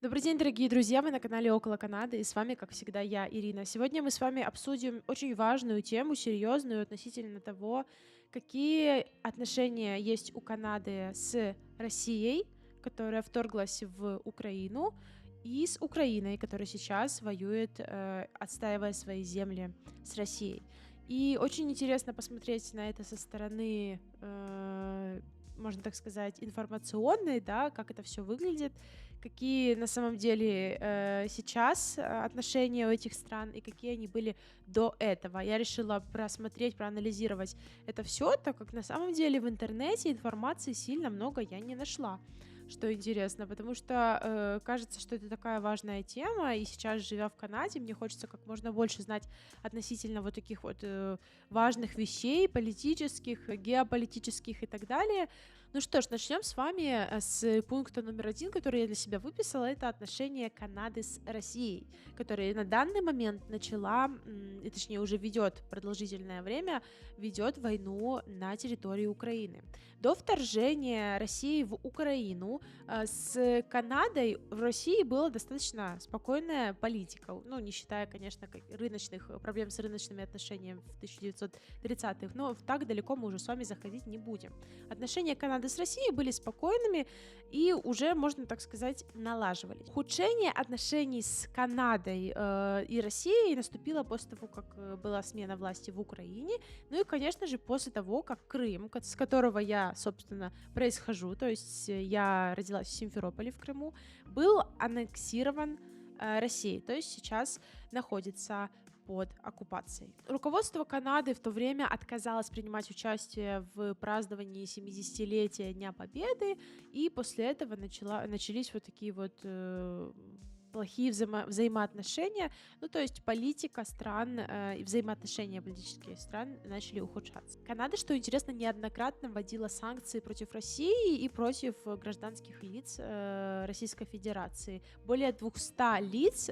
Добрый день, дорогие друзья! Вы на канале Около Канады, и с вами, как всегда, я, Ирина. Сегодня мы с вами обсудим очень важную тему, серьезную относительно того, какие отношения есть у Канады с Россией, которая вторглась в Украину, и с Украиной, которая сейчас воюет, отстаивая свои земли с Россией. И очень интересно посмотреть на это со стороны, можно так сказать, информационной, да, как это все выглядит, какие на самом деле сейчас отношения у этих стран и какие они были до этого. Я решила просмотреть, проанализировать это все, так как на самом деле в интернете информации сильно много я не нашла. Что интересно, потому что кажется, что это такая важная тема, и сейчас, живя в Канаде, мне хочется как можно больше знать относительно вот таких вот важных вещей, политических, геополитических и так далее. Ну что ж, начнем с вами с пункта номер один, который я для себя выписала. Это отношения Канады с Россией, которая на данный момент начала, и точнее уже ведет продолжительное время, ведет войну на территории Украины. До вторжения России в Украину с Канадой в России была достаточно спокойная политика, ну, не считая, конечно, рыночных проблем с рыночными отношениями в 1930-х, но так далеко мы уже с вами заходить не будем. Отношения Канады с Россией были спокойными и уже, можно так сказать, налаживались. Ухудшение отношений с Канадой и Россией наступило после того, как была смена власти в Украине, ну и, конечно же, после того, как Крым, с которого я, собственно, происхожу, то есть я родилась в Симферополе в Крыму, был аннексирован Россией, то есть сейчас находится под оккупацией. Руководство Канады в то время отказалось принимать участие в праздновании 70-летия Дня Победы, и после этого начались вот такие вот плохие взаимоотношения, ну то есть политика стран и взаимоотношения политических стран начали ухудшаться. Канада, что интересно, неоднократно вводила санкции против России и против гражданских лиц Российской Федерации. Более 200 лиц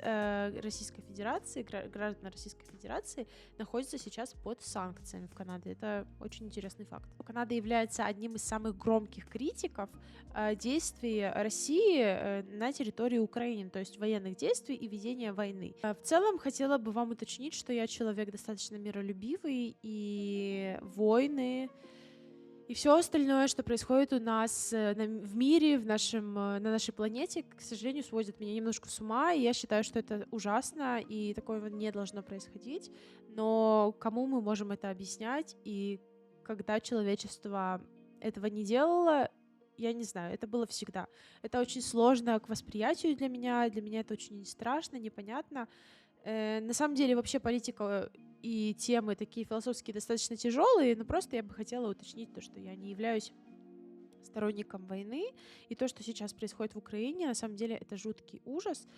Российской Федерации, граждан Российской Федерации находятся сейчас под санкциями в Канаде. Это очень интересный факт. Канада является одним из самых громких критиков действий России на территории Украины, то есть военных действий и ведения войны. В целом, хотела бы вам уточнить, что я человек достаточно миролюбивый, и войны и все остальное, что происходит у нас в мире, на нашей планете, к сожалению, сводит меня немножко с ума, и я считаю, что это ужасно, и такого не должно происходить. Но кому мы можем это объяснять, и когда человечество этого не делало, я не знаю, это было всегда. Это очень сложно к восприятию для меня это очень страшно, непонятно. На самом деле, вообще политика и темы такие философские достаточно тяжелые, но просто я бы хотела уточнить то, что я не являюсь сторонником войны, и то, что сейчас происходит в Украине, на самом деле это жуткий ужас,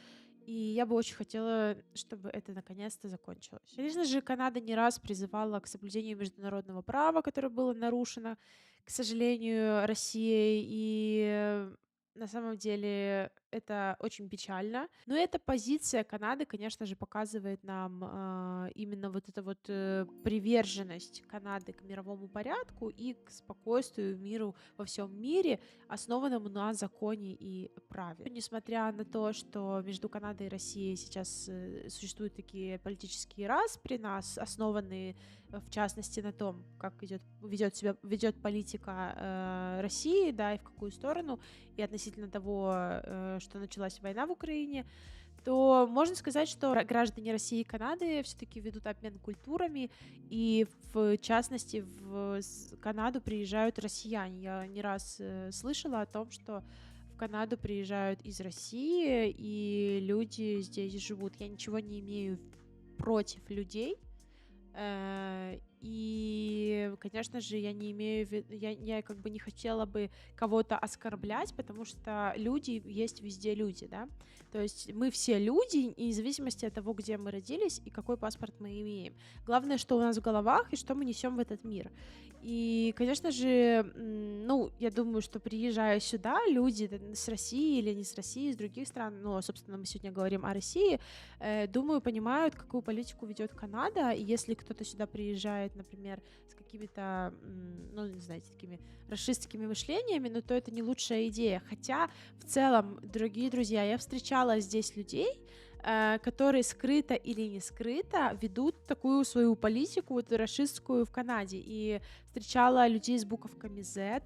и я бы очень хотела, чтобы это наконец-то закончилось. Конечно же, Канада не раз призывала к соблюдению международного права, которое было нарушено, к сожалению, Россией, и на самом деле это очень печально. Но эта позиция Канады, конечно же, показывает нам именно вот эту вот приверженность Канады к мировому порядку и к спокойствию, миру во всем мире, основанному на законе и праве. Несмотря на то, что между Канадой и Россией сейчас существуют такие политические распри, основанные в частности на том, как ведет политика России, да, и в какую сторону, и относительно того, что началась война в Украине, то можно сказать, что граждане России и Канады все-таки ведут обмен культурами, и в частности в Канаду приезжают россияне. Я не раз слышала о том, что в Канаду приезжают из России, и люди здесь живут. Я ничего не имею против людей, и, конечно же, я не имею в виду, я как бы не хотела бы кого-то оскорблять, потому что люди есть везде люди, да. То есть мы все люди, и вне зависимости от того, где мы родились и какой паспорт мы имеем. Главное, что у нас в головах и что мы несем в этот мир. И, конечно же, ну, я думаю, что приезжая сюда, люди с России или не с России, из других стран, ну, собственно, мы сегодня говорим о России, думаю, понимают, какую политику ведет Канада, и если кто-то сюда приезжает человек, например, с какими-то, ну, не знаете, такими расистскими мышлениями, но то это не лучшая идея. Хотя в целом, дорогие друзья, я встречала здесь людей, которые скрыто или не скрыто ведут такую свою политику вот расистскую в Канаде. И встречала людей с буковками Z,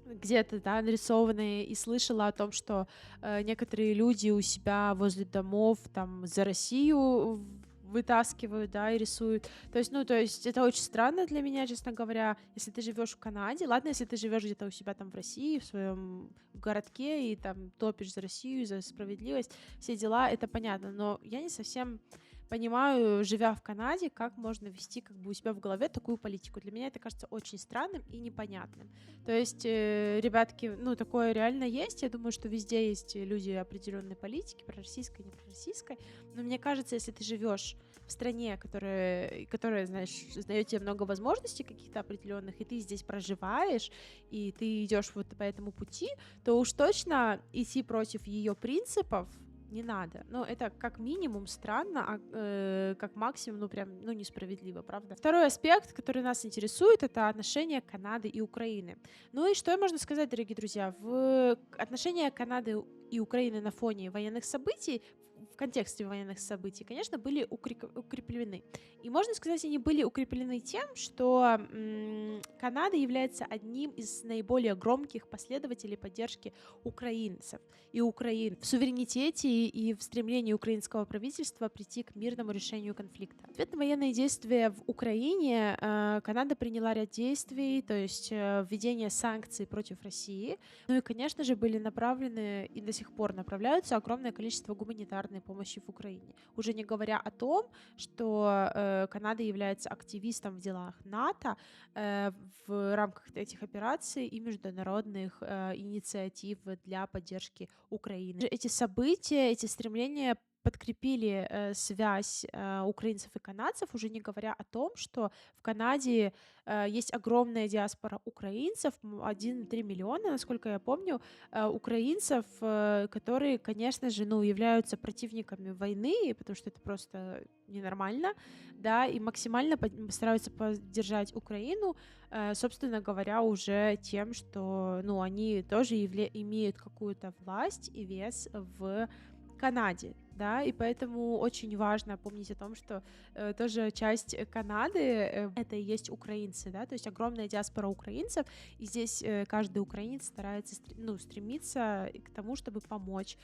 где-то, да, нарисованные, и слышала о том, что некоторые люди у себя возле домов там за Россию вытаскивают, да, и рисуют. То есть, ну, то есть это очень странно для меня, честно говоря, если ты живешь в Канаде. Ладно, если ты живешь где-то у себя там в России, в своем городке, и там топишь за Россию, за справедливость, все дела, это понятно. Но я не совсем понимаю, живя в Канаде, как можно вести как бы у себя в голове такую политику. Для меня это кажется очень странным и непонятным. То есть, ребятки, ну, такое реально есть. Я думаю, что везде есть люди определенной политики, пророссийской, не пророссийской. Но мне кажется, если ты живешь в стране, которая, знаешь, дает тебе много возможностей каких-то определенных, и ты здесь проживаешь, и ты идешь вот по этому пути, то уж точно идти против ее принципов не надо. Но это как минимум странно, а как максимум, ну прям, ну несправедливо, правда? Второй аспект, который нас интересует, это отношения Канады и Украины. Ну и что можно сказать, дорогие друзья? В отношения Канады и Украины на фоне военных событий, в контексте военных событий, конечно, были укреплены. И можно сказать, они были укреплены тем, что Канада является одним из наиболее громких последователей поддержки украинцев и Украин в суверенитете и в стремлении украинского правительства прийти к мирному решению конфликта. В ответ на военные действия в Украине Канада приняла ряд действий, то есть введение санкций против России. Ну и, конечно же, были направлены и до сих пор направляются огромное количество гуманитарной помощи в Украине. Уже не говоря о том, что Канада является активистом в делах НАТО в рамках этих операций и международных инициатив для поддержки Украины. Эти события, эти стремления подкрепили связь украинцев и канадцев, уже не говоря о том, что в Канаде есть огромная диаспора украинцев, 1,3 миллиона, насколько я помню, украинцев, которые, конечно же, ну, являются противниками войны, потому что это просто ненормально, да, и максимально стараются поддержать Украину, собственно говоря, уже тем, что, ну, они тоже имеют какую-то власть и вес в Канаде, да, и поэтому очень важно помнить о том, что тоже часть Канады это и есть украинцы, да, то есть огромная диаспора украинцев, и здесь каждый украинец старается, ну, стремиться к тому, чтобы помочь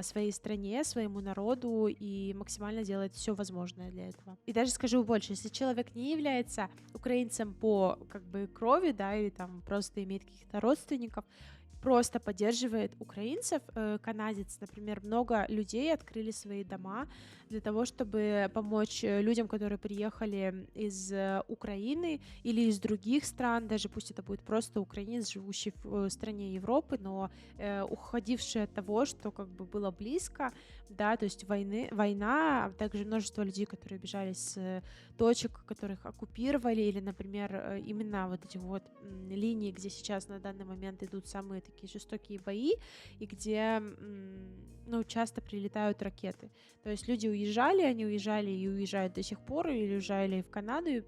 своей стране, своему народу и максимально делать все возможное для этого. И даже скажу больше, если человек не является украинцем по как бы крови, да, или там просто имеет каких-то родственников, просто поддерживает украинцев. Канадец, например, много людей открыли свои дома для того, чтобы помочь людям, которые приехали из Украины или из других стран, даже пусть это будет просто украинец, живущий в стране Европы, но уходивший от того, что как бы было близко, да, то есть война, а также множество людей, которые бежали с точек, которых оккупировали, или, например, именно вот эти вот линии, где сейчас на данный момент идут самые такие жестокие бои, и где, ну, часто прилетают ракеты. То есть люди уезжали, они уезжали и уезжают до сих пор, или уезжали в Канаду,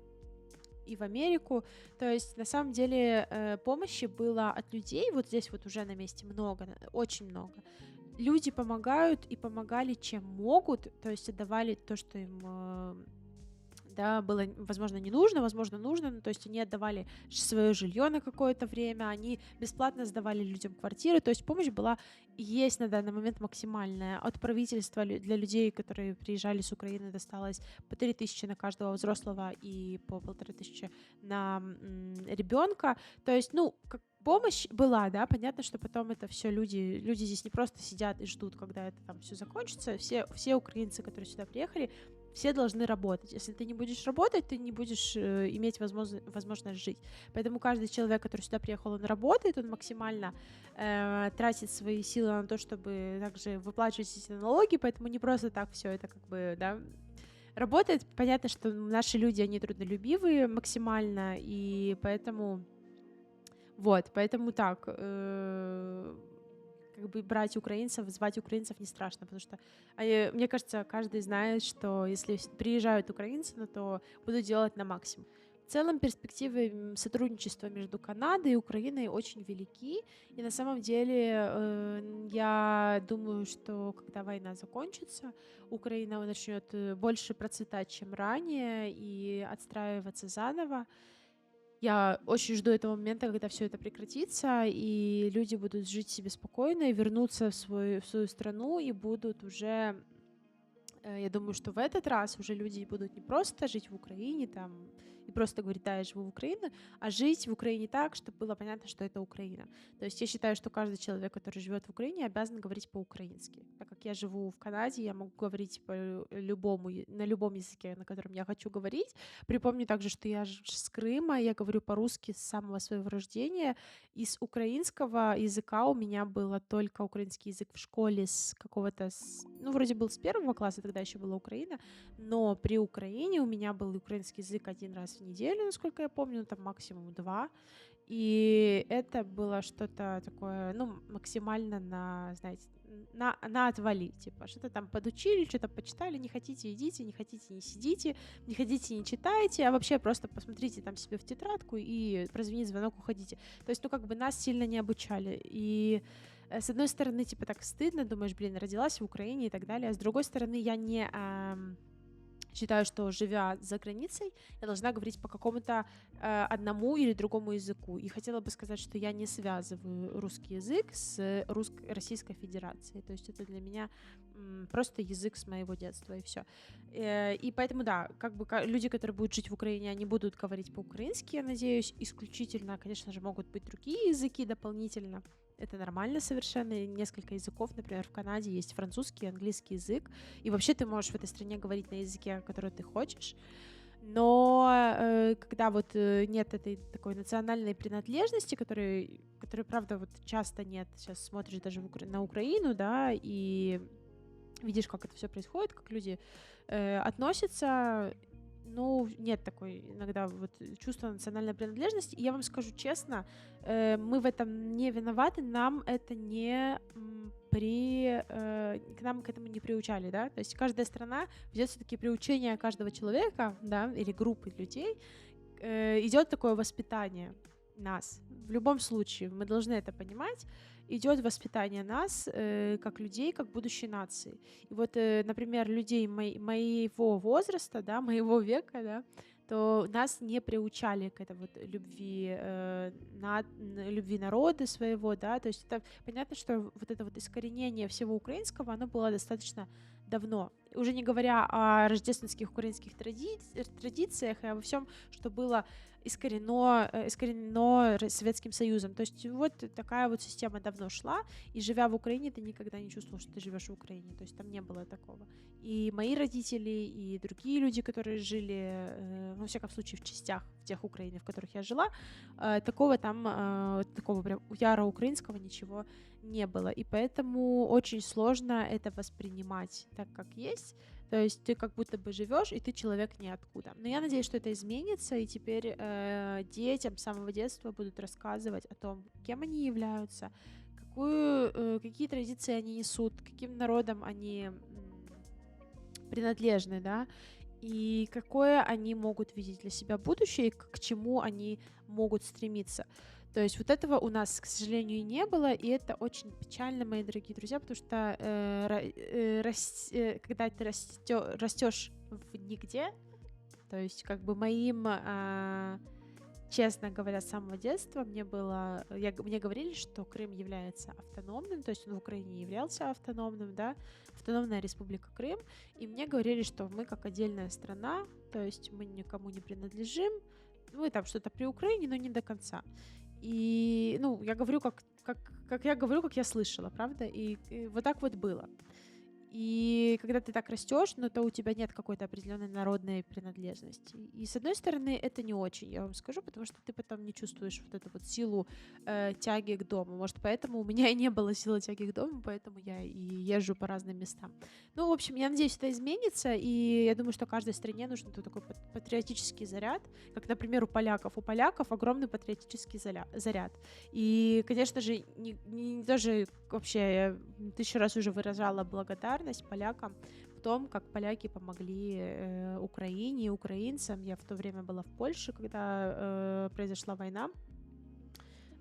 и в Америку. То есть, на самом деле, помощи было от людей, вот здесь вот уже на месте много, очень много. Люди помогают и помогали, чем могут, то есть отдавали то, что им да, было, возможно, не нужно, возможно, нужно, ну, то есть они отдавали свое жилье на какое-то время, они бесплатно сдавали людям квартиры, то есть помощь была и есть на данный момент максимальная. От правительства для людей, которые приезжали с Украины, досталось по 3000 на каждого взрослого и по 1500 на ребенка, то есть, ну, как помощь была, да, понятно, что потом это все люди здесь не просто сидят и ждут, когда это там все закончится, все украинцы, которые сюда приехали, все должны работать. Если ты не будешь работать, ты не будешь иметь возможность жить. Поэтому каждый человек, который сюда приехал, он работает, он максимально тратит свои силы на то, чтобы также выплачивать эти налоги, поэтому не просто так все это как бы, да, работает. Понятно, что наши люди, они трудолюбивые максимально, и поэтому вот, поэтому так, как бы брать украинцев, звать украинцев не страшно, потому что, мне кажется, каждый знает, что если приезжают украинцы, ну, то будут делать на максимум. В целом перспективы сотрудничества между Канадой и Украиной очень велики, и на самом деле я думаю, что когда война закончится, Украина начнет больше процветать, чем ранее, и отстраиваться заново. Я очень жду этого момента, когда все это прекратится, и люди будут жить себе спокойно и вернуться в свою страну, и будут уже, я думаю, что в этот раз уже люди будут не просто жить в Украине там и просто говорить, да, я живу в Украине, а жить в Украине так, чтобы было понятно, что это Украина. То есть я считаю, что каждый человек, который живет в Украине, обязан говорить по-украински. Так как я живу в Канаде, я могу говорить на любом языке, на котором я хочу говорить. Припомню также, что я с Крыма, я говорю по-русски с самого своего рождения. Из украинского языка у меня было только украинский язык в школе с какого-то, ну, вроде был с 1 класса, тогда еще была Украина, но при Украине у меня был украинский язык 1 раз в неделю, насколько я помню, ну, там максимум 2. И это было что-то такое, ну, максимально знаете, на отвали, типа, что-то там подучили, что-то почитали, не хотите, идите, не хотите, не сидите, не хотите, не читайте, а вообще просто посмотрите там себе в тетрадку и прозвенит звонок, уходите. То есть, ну, как бы нас сильно не обучали, и с одной стороны, типа, так стыдно, думаешь, блин, родилась в Украине и так далее, а с другой стороны, я не считаю, что, живя за границей, я должна говорить по какому-то одному или другому языку. И хотела бы сказать, что я не связываю русский язык с Российской Федерацией. То есть это для меня просто язык с моего детства, и все. И поэтому, да, как бы люди, которые будут жить в Украине, они будут говорить по-украински, я надеюсь. Исключительно, конечно же, могут быть другие языки дополнительно. Это нормально совершенно. И несколько языков, например, в Канаде есть французский и английский язык. И вообще ты можешь в этой стране говорить на языке, который ты хочешь. Но когда вот нет этой такой национальной принадлежности, которой, правда, вот часто нет. Сейчас смотришь даже на Украину, да, и видишь, как это все происходит, как люди относятся. Ну, нет такой иногда вот чувства национальной принадлежности. И я вам скажу честно, мы в этом не виноваты, нам это не к нам к этому не приучали, да, то есть каждая страна ведет все-таки приучение каждого человека, да, или группы людей, идет такое воспитание нас. В любом случае, мы должны это понимать, идет воспитание нас как людей, как будущей нации. И вот, например, людей моего возраста, да, моего века, да, то нас не приучали к этой вот любви народа своего, да, то есть это понятно, что вот это вот искоренение всего украинского, оно было достаточно давно. Уже не говоря о рождественских украинских традициях и обо всем, что было искоренено Советским Союзом. То есть вот такая вот система давно шла, и живя в Украине, ты никогда не чувствовал, что ты живешь в Украине. То есть там не было такого. И мои родители, и другие люди, которые жили, во всяком случае, в частях в тех Украины, в которых я жила, такого прям яро украинского ничего не было. И поэтому очень сложно это воспринимать так, как есть. То есть ты как будто бы живешь, и ты человек ниоткуда. Но я надеюсь, что это изменится, и теперь детям с самого детства будут рассказывать о том, кем они являются, какие традиции они несут, каким народом они принадлежны, да, и какое они могут видеть для себя будущее, и к чему они могут стремиться. То есть вот этого у нас, к сожалению, не было, и это очень печально, мои дорогие друзья, потому что когда ты растешь в нигде, то есть как бы честно говоря, с самого детства мне говорили, что Крым является автономным, то есть он в Украине являлся автономным, да, автономная республика Крым, и мне говорили, что мы как отдельная страна, то есть мы никому не принадлежим, мы там что-то при Украине, но не до конца. И, ну, я говорю, как я слышала, правда? И вот так вот было. И когда ты так растешь, ну, то у тебя нет какой-то определенной народной принадлежности. И с одной стороны, это не очень, я вам скажу, потому что ты потом не чувствуешь вот эту вот силу тяги к дому. Может, поэтому у меня и не было силы тяги к дому, поэтому я и езжу по разным местам. Ну, в общем, я надеюсь, это изменится, и я думаю, что каждой стране нужен такой патриотический заряд, как, например, у поляков. У поляков огромный патриотический заряд. И, конечно же, не тоже вообще я тысячу раз уже выражала благодарность полякам в том, как поляки помогли Украине и украинцам. Я в то время была в Польше, когда произошла война.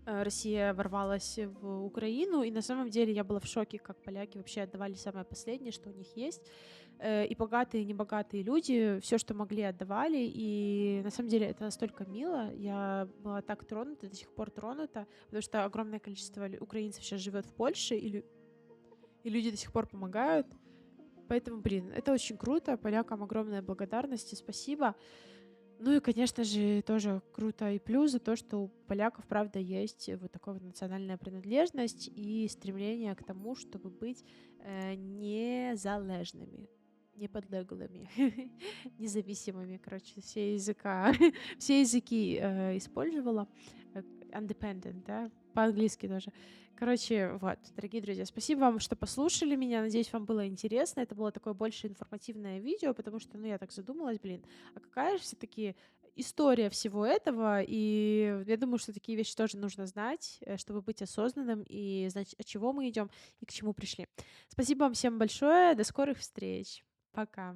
Россия ворвалась в Украину, и на самом деле я была в шоке, как поляки вообще отдавали самое последнее, что у них есть. И богатые, и небогатые люди все, что могли, отдавали. И на самом деле это настолько мило. Я была так тронута, до сих пор тронута, потому что огромное количество украинцев сейчас живет в Польше, и люди до сих пор помогают. Поэтому, блин, это очень круто. Полякам огромная благодарность и спасибо. Ну и, конечно же, тоже круто и плюс за то, что у поляков, правда, есть вот такая вот национальная принадлежность и стремление к тому, чтобы быть незалежными, неподлеглыми, независимыми, короче, все языка, все языки использовала. Э, Independent, да, по-английски тоже. Короче, вот, дорогие друзья, спасибо вам, что послушали меня. Надеюсь, вам было интересно. Это было такое больше информативное видео, потому что, ну, я так задумалась, блин, а какая же все-таки история всего этого? И я думаю, что такие вещи тоже нужно знать, чтобы быть осознанным и знать, от чего мы идем и к чему пришли. Спасибо вам всем большое. До скорых встреч. Пока.